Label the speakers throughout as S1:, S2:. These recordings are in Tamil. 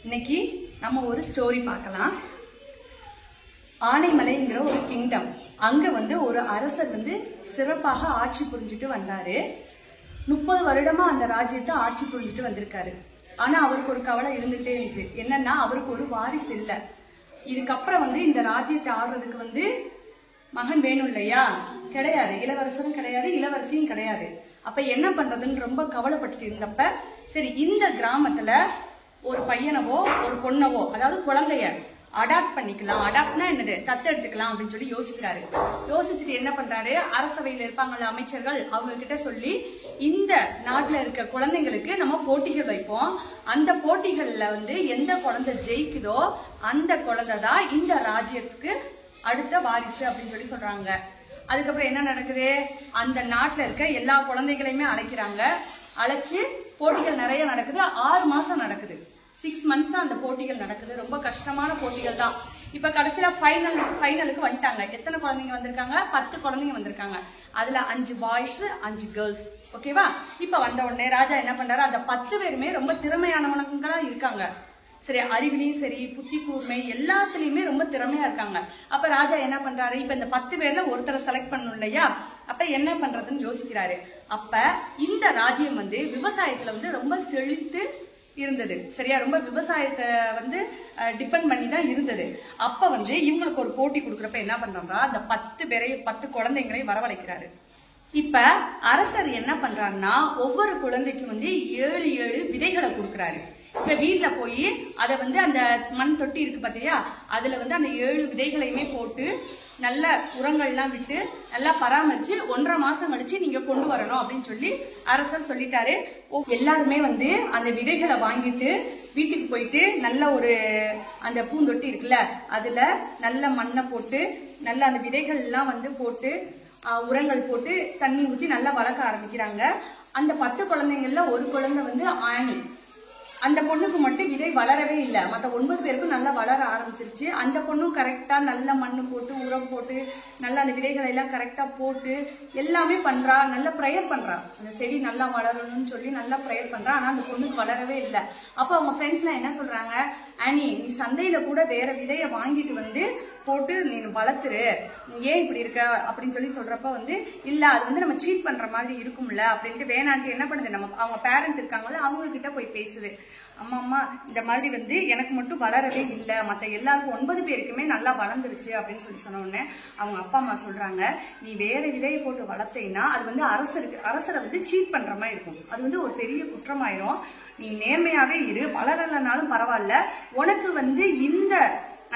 S1: இன்னைக்கு நம்ம ஒரு ஸ்டோரி பார்க்கலாம். ஆனைமலைங்கிற ஒரு கிங்டம், அங்க ஒரு அரசர் சிறப்பாக ஆட்சி புரிஞ்சுட்டு வந்தாரு. 30 வருடமா அந்த ராஜ்யத்தை ஆட்சி புரிஞ்சுட்டு வந்திருக்காரு. ஆனா அவருக்கு ஒரு கவலை இருந்துட்டே இருந்துச்சு. என்னன்னா, அவருக்கு ஒரு வாரிசு இல்ல. இதுக்கப்புறம் இந்த ராஜ்யத்தை ஆடுறதுக்கு மகன் வேணும் இல்லையா? கிடையாது. இளவரசரும் கிடையாது, இளவரசியும் கிடையாது. அப்ப என்ன பண்றதுன்னு ரொம்ப கவலைப்பட்டு இருந்தப்ப, சரி இந்த கிராமத்துல ஒரு பையனவோ ஒரு பொண்ணவோ, அதாவது குழந்தைய அடாப்ட் பண்ணிக்கலாம். அடாப்ட்னா என்னது? தத்தெடுத்துக்கலாம் அப்படின்னு சொல்லி யோசிக்கிறாரு. யோசிச்சுட்டு என்ன பண்றாரு, அரசவையில இருப்பாங்கல்ல அமைச்சர்கள், அவங்க கிட்ட சொல்லி இந்த நாட்டுல இருக்க குழந்தைங்களுக்கு நம்ம போட்டிகள் வைப்போம். அந்த போட்டிகள்ல எந்த குழந்தை ஜெயிக்குதோ அந்த குழந்தை தான் இந்த ராஜ்யத்துக்கு அடுத்த வாரிசு அப்படின்னு சொல்லி சொல்றாங்க. அதுக்கப்புறம் என்ன நடக்குது, அந்த நாட்டுல இருக்க எல்லா குழந்தைகளையுமே அழைக்கிறாங்க. அழைச்சு போட்டிகள் நிறைய நடக்குது. 6 மாசம் நடக்குது. 6 months தான் அந்த போட்டிகள் நடக்குது. ரொம்ப கஷ்டமான போட்டிகள் தான். இப்ப கடைசியில ஃபைனலுக்கு வந்துட்டாங்க. எத்தனை குழந்தைங்க வந்திருக்காங்க? 10 குழந்தைங்க வந்திருக்காங்க. அதுல 5 பாய்ஸ் 5 கேர்ள்ஸ். ஓகேவா? இப்ப வந்த உடனே ராஜா என்ன பண்றாரு, அந்த 10 பேருமே ரொம்ப திறமையானவங்களா இருக்காங்க. சரி, அறிவிலையும் சரி, புத்தி கூர்மை எல்லாத்துலயுமே ரொம்ப திறமையா இருக்காங்க. அப்ப ராஜா என்ன பண்றாரு, இப்ப இந்த 10 பேர்ல ஒருத்தரை செலக்ட் பண்ணணும் இல்லையா? அப்ப என்ன பண்றதுன்னு யோசிக்கிறாரு. அப்ப இந்த ராஜ்யம் விவசாயத்துல ரொம்ப செழித்து இருந்தது. சரியா? ரொம்ப விவசாயத்தை டிபெண்ட் பண்ணி தான் இருந்தது. அப்ப இவங்களுக்கு ஒரு போட்டி கொடுக்கறப்ப என்ன பண்றாங்க, அந்த 10 குழந்தைங்களையும் வரவழைக்கிறாரு. இப்ப அரசர் என்ன பண்றாருன்னா, ஒவ்வொரு குழந்தைக்கும் 7 விதைகளை கொடுக்கறாரு. இப்ப வீட்டுல போய் அதை அந்த மண் தொட்டி இருக்கு பாத்தியா, அதுல அந்த 7 விதைகளையுமே போட்டு நல்ல உரங்கள்லாம் விட்டு நல்லா பராமரிச்சு 1.5 மாசம் கழிச்சு நீங்க கொண்டு வரணும் அப்படின்னு சொல்லி அரசர் சொல்லிட்டாரு. எல்லாருமே அந்த விதைகளை வாங்கிட்டு வீட்டுக்கு போயிட்டு நல்ல ஒரு அந்த பூந்தொட்டி இருக்குல்ல, அதுல நல்ல மண்ணை போட்டு நல்ல அந்த விதைகள் எல்லாம் போட்டு உரங்கள் போட்டு தண்ணி ஊத்தி நல்லா வளர்க்க ஆரம்பிக்கிறாங்க. அந்த 10 குழந்தைங்கள்ல ஒரு குழந்தை ஆணி. அந்த பொண்ணுக்கு மட்டும் விதை வளரவே இல்லை. மற்ற 9 பேருக்கும் நல்லா வளர ஆரம்பிச்சிருச்சு. அந்த பொண்ணும் கரெக்டா நல்ல மண்ணு போட்டு உரம் போட்டு நல்லா அந்த விதைகளை எல்லாம் கரெக்டா போட்டு எல்லாமே பண்றா. நல்ல ப்ரேயர் பண்றா, அந்த செடி நல்லா வளரணும்னு சொல்லி நல்லா ப்ரேயர் பண்றா. ஆனா அந்த பொண்ணுக்கு வளரவே இல்லை. அப்ப அவங்க ஃப்ரெண்ட்ஸ் எல்லாம் என்ன சொல்றாங்க, ஆனி நீ சந்தையில கூட வேற விதைய வாங்கிட்டு போட்டு நீ வளர்த்துரு, ஏன் இப்படி இருக்க அப்படின்னு சொல்லி சொல்றப்ப இல்ல அது நம்ம சீட் பண்ற மாதிரி இருக்கும்ல அப்படின்ட்டு வேணான்ட்டு என்ன பண்ணுது, நம்ம அவங்க பேரண்ட் இருக்காங்கல்ல அவங்க கிட்ட போய் பேசுது. அம்மா இந்த மாதிரி எனக்கு மட்டும் வளரவே இல்லை, மற்ற எல்லாருக்கும் 9 பேருக்குமே நல்லா வளர்ந்துருச்சு அப்படின்னு சொல்லி சொன்ன உடனே அவங்க அப்பா அம்மா சொல்றாங்க, நீ வேற விதையை போட்டு வளர்த்தேன்னா அது அரசரை சீட் பண்ற மாதிரி இருக்கும். அது ஒரு பெரிய குற்றமாயிரும். நீ நேர்மையாவே இரு, வளரலனாலும் பரவாயில்ல, உனக்கு இந்த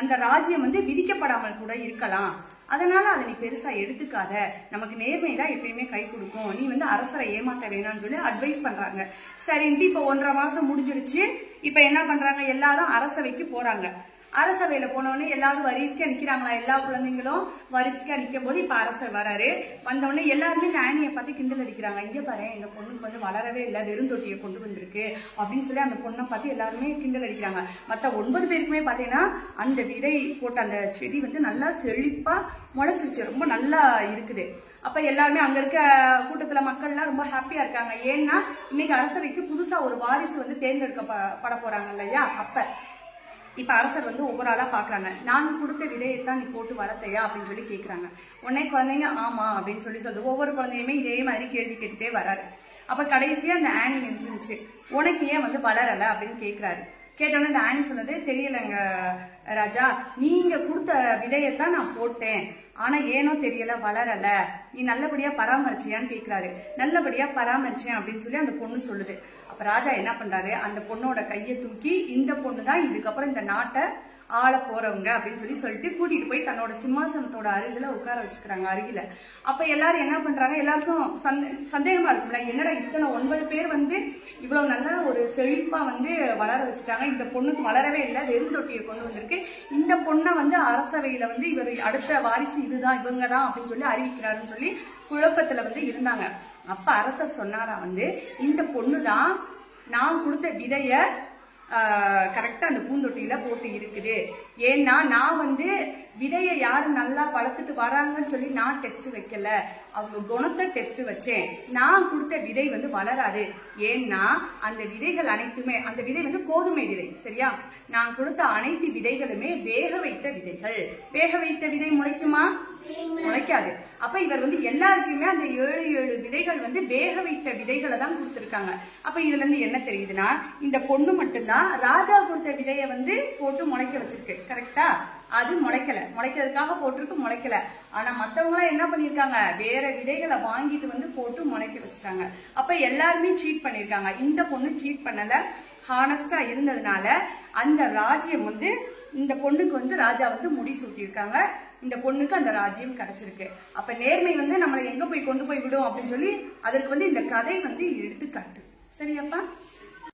S1: அந்த ராஜ்யம் விதிக்கப்படாமல் கூட இருக்கலாம், அதனால அதை நீ பெருசா எடுத்துக்காத, நமக்கு நேர்மைதான் எப்பயுமே கை கொடுக்கும், நீ அரசரை ஏமாத்த வேணாம்னு சொல்லி அட்வைஸ் பண்றாங்க. சரின்ட்டு இப்ப 1.5 மாசம் முடிஞ்சிருச்சு. இப்ப என்ன பண்றாங்க, எல்லாரும் அரசவைக்கு போறாங்க. அரசவையில போனோடனே எல்லாரும் வரிசையா நிக்கிறாங்களா, எல்லா குழந்தைங்களும் வரிசையா நிக்கும் போது இப்ப அரசர் வராரு. வந்தோடனே எல்லாருமே இந்த ஆனியை பார்த்து கிண்டல் அடிக்கிறாங்க. இங்க பாரு, எங்க பொண்ணுக்கு வளரவே இல்லை, வெறும் தொட்டியை கொண்டு வந்திருக்கு அப்படின்னு சொல்லி அந்த பொண்ணை பார்த்து எல்லாருமே கிண்டல் அடிக்கிறாங்க. மற்ற 9 பேருக்குமே பாத்தீங்கன்னா அந்த விதை போட்ட அந்த செடி நல்லா செழிப்பா முளைச்சிருச்சு, ரொம்ப நல்லா இருக்குது. அப்ப எல்லாருமே அங்க இருக்க கூட்டத்துல மக்கள்லாம் ரொம்ப ஹாப்பியா இருக்காங்க. ஏன்னா இன்னைக்கு அரசவைக்கு புதுசா ஒரு வாரிசு தேர்ந்தெடுக்கப்பட போறாங்க இல்லையா? அப்ப இப்ப அரசர் ஒவ்வொரு ஆளா பாக்குறாங்க. நான் கொடுத்த விதையத்தான் நீ போட்டு வளர்த்தையா அப்படின்னு சொல்லி கேக்குறாங்க. உடனே குழந்தைங்க ஆமா அப்படின்னு சொல்லி சொல்லுது. ஒவ்வொரு குழந்தையுமே இதே மாதிரி கேள்வி கேட்டுட்டே வராரு. அப்ப கடைசியா அந்த ஆனி நின்றுச்சு. உனக்கு ஏன் வளரல அப்படின்னு கேக்குறாரு. கேட்டோன்னே இந்த ஆனி சொன்னது, தெரியலங்க ராஜா, நீங்க கொடுத்த விதையத்தான் நான் போட்டேன், ஆனா ஏனோ தெரியல வளரல, நீ நல்லபடியா பராமரிச்சியான்னு கேக்குறாரு. நல்லபடியா பராமரிச்சேன் அப்படின்னு சொல்லி அந்த பொண்ணு சொல்லுது. அப்ப ராஜா என்ன பண்றாரு, அந்த பொண்ணோட கையை தூக்கி இந்த பொண்ணுதான் இதுக்கப்புறம் இந்த நாட்டை ஆள போறவங்க அப்படின்னு சொல்லிட்டு கூட்டிட்டு போய் தன்னோட சிம்மாசனத்தோட அருகில உட்கார வச்சுக்கிறாங்க அருகில. அப்ப எல்லாரும் என்ன பண்றாங்க, எல்லாருக்கும் சந்தேகமா இருக்கும்ல, என்னடா இத்தனை 9 பேர் இவ்வளவு நல்லா ஒரு செழிப்பா வளர வச்சுட்டாங்க, இந்த பொண்ணுக்கு வளரவே இல்லை, வெறும் தொட்டியை கொண்டு வந்திருக்கு, இந்த பொண்ணை அரசவையில இவர் அடுத்த வாரிசு இதுதான் இவங்கதான் அப்படின்னு சொல்லி அறிவிக்கிறாருன்னு சொல்லி குழப்பத்துல இருந்தாங்க. அப்ப அரசர் சொன்னாரா, இந்த பொண்ணுதான் நான் கொடுத்த விதைய கரெக்டா அந்த பூந்தொட்டியில போட்டு இருக்குது. ஏன்னா நான் வந்து விதையை யாரு நல்லா வளர்த்துட்டு வராங்கன்னு சொல்லி நான் டெஸ்ட் வைக்கல, அவங்க குணத்தை டெஸ்ட் வச்சேன். நான் கொடுத்த விதை வந்து வளராது. ஏன்னா அந்த விதைகள் அனைத்துமே, அந்த விதை வந்து கோதுமை விதை, சரியா? நான் கொடுத்த அனைத்து விதைகளுமே வேக வைத்த விதைகள். வேக வைத்த விதை முளைக்குமா? முளைக்காது. அப்ப இவர் வந்து எல்லாருக்குமே அந்த 7 விதைகள் வந்து வேக வைத்த விதைகளை தான் கொடுத்திருக்காங்க. அப்ப இதுல இருந்து என்ன தெரியுதுன்னா, இந்த பொண்ணு மட்டும்தான் ராஜா கொடுத்த விதையை வந்து போட்டு முளைக்க வச்சிருக்கு. கரெக்டா? அது முளைக்கல, முளைக்கிறதுக்காக போட்டிருக்கு, முளைக்கல. ஆனா மத்தவங்க எல்லாம் என்ன பண்ணிருக்காங்க, வேற விதைகளை வாங்கிட்டு வந்து போட்டு முளைக்க வச்சுட்டாங்க. அப்ப எல்லாருமே சீட் பண்ணிருக்காங்க. இந்த பொண்ணு சீட் பண்ணல, ஹானஸ்டா இருந்ததுனால அந்த ராஜ்யம் வந்து இந்த பொண்ணுக்கு வந்து ராஜா வந்து முடி சூட்டியிருக்காங்க. இந்த பொண்ணுக்கு அந்த ராஜ்யம் கிடைச்சிருக்கு. அப்ப நேர்மை வந்து நம்மளை எங்க போய் கொண்டு போய் விடும் அப்படின்னு சொல்லி அதற்கு வந்து இந்த கதை வந்து எடுத்துக்காட்டு. சரியாப்பா?